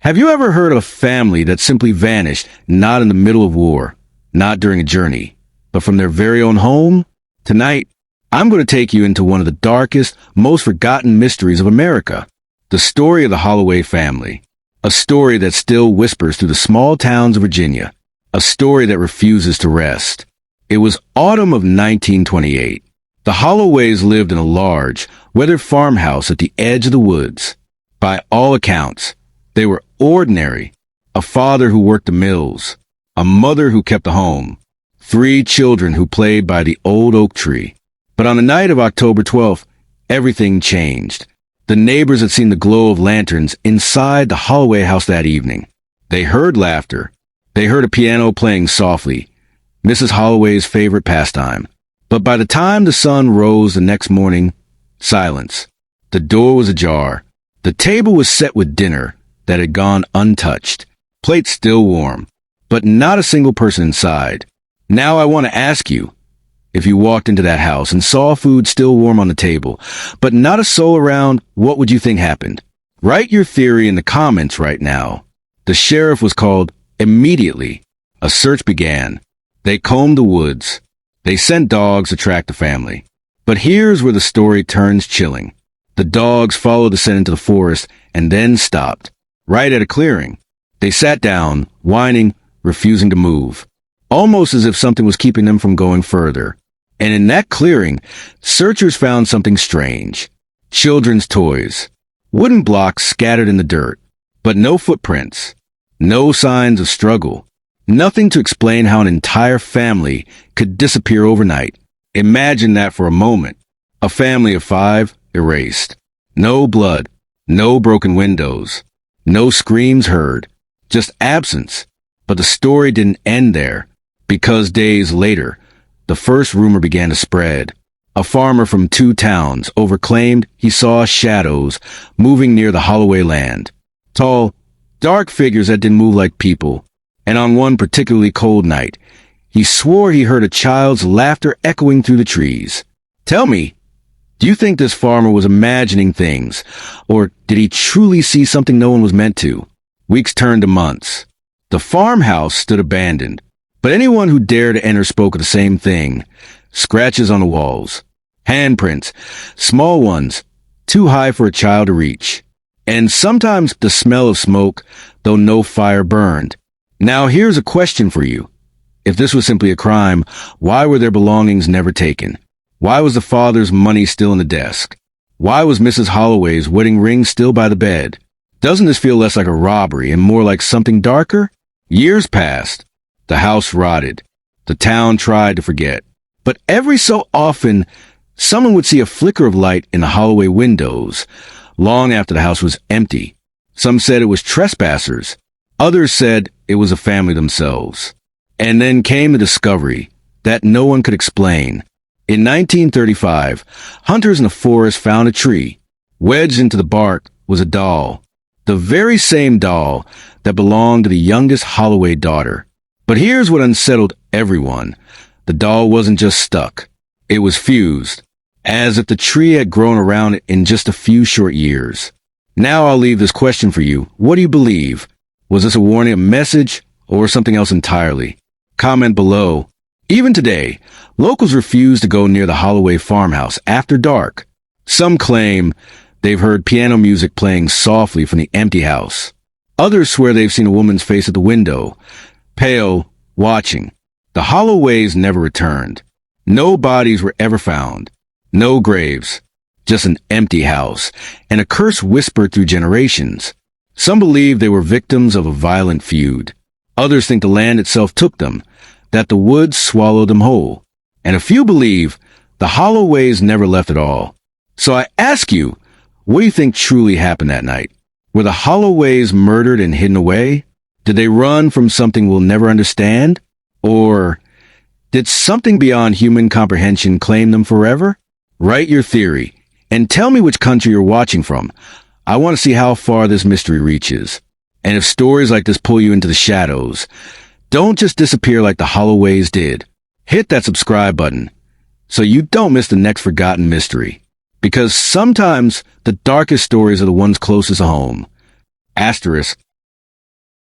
Have you ever heard of a family that simply vanished, not in the middle of war, not during a journey, but from their very own home? Tonight, I'm going to take you into one of the darkest, most forgotten mysteries of America. The story of the Holloway family. A story that still whispers through the small towns of Virginia. A story that refuses to rest. It was autumn of 1928. The Holloways lived in a large, weathered farmhouse at the edge of the woods. By all accounts, they were ordinary. A father who worked the mills. A mother who kept the home. 3 children who played by the old oak tree. But on the night of October 12th, everything changed. The neighbors had seen the glow of lanterns inside the Holloway house that evening. They heard laughter. They heard a piano playing softly, Mrs. Holloway's favorite pastime. But by the time the sun rose the next morning, silence. The door was ajar. The table was set with dinner that had gone untouched. Plates still warm, but not a single person inside. Now I want to ask you, if you walked into that house and saw food still warm on the table, but not a soul around, what would you think happened? Write your theory in the comments right now. The sheriff was called immediately. A search began. They combed the woods. They sent dogs to track the family. But here's where the story turns chilling. The dogs followed the scent into the forest and then stopped, right at a clearing. They sat down, whining, refusing to move, almost as if something was keeping them from going further. And in that clearing, searchers found something strange. Children's toys. Wooden blocks scattered in the dirt. But no footprints. No signs of struggle. Nothing to explain how an entire family could disappear overnight. Imagine that for a moment. A family of 5 erased. No blood. No broken windows. No screams heard. Just absence. But the story didn't end there. Because days later, the first rumor began to spread. A farmer from 2 towns overclaimed he saw shadows moving near the Holloway land. Tall, dark figures that didn't move like people. And on one particularly cold night, he swore he heard a child's laughter echoing through the trees. Tell me, do you think this farmer was imagining things? Or did he truly see something no one was meant to? Weeks turned to months. The farmhouse stood abandoned. But anyone who dared to enter spoke of the same thing. Scratches on the walls. Handprints. Small ones. Too high for a child to reach. And sometimes the smell of smoke, though no fire burned. Now here's a question for you. If this was simply a crime, why were their belongings never taken? Why was the father's money still in the desk? Why was Mrs. Holloway's wedding ring still by the bed? Doesn't this feel less like a robbery and more like something darker? Years passed. The house rotted. The town tried to forget. But every so often, someone would see a flicker of light in the Holloway windows, long after the house was empty. Some said it was trespassers. Others said it was a family themselves. And then came the discovery that no one could explain. In 1935, hunters in the forest found a tree. Wedged into the bark was a doll. The very same doll that belonged to the youngest Holloway daughter. But here's what unsettled everyone. The doll wasn't just stuck. It was fused, as if the tree had grown around it in just a few short years. Now I'll leave this question for you. What do you believe? Was this a warning, a message, or something else entirely? Comment below. Even today, locals refuse to go near the Holloway farmhouse after dark. Some claim they've heard piano music playing softly from the empty house. Others swear they've seen a woman's face at the window, pale, watching. The Holloways never returned. No bodies were ever found. No graves. Just an empty house, and a curse whispered through generations. Some believe they were victims of a violent feud. Others think the land itself took them, that the woods swallowed them whole. And a few believe the Holloways never left at all. So I ask you, what do you think truly happened that night? Were the Holloways murdered and hidden away? Did they run from something we'll never understand? Or did something beyond human comprehension claim them forever? Write your theory, and tell me which country you're watching from. I want to see how far this mystery reaches. And if stories like this pull you into the shadows, don't just disappear like the Holloways did. Hit that subscribe button so you don't miss the next forgotten mystery. Because sometimes the darkest stories are the ones closest to home. Asterisk.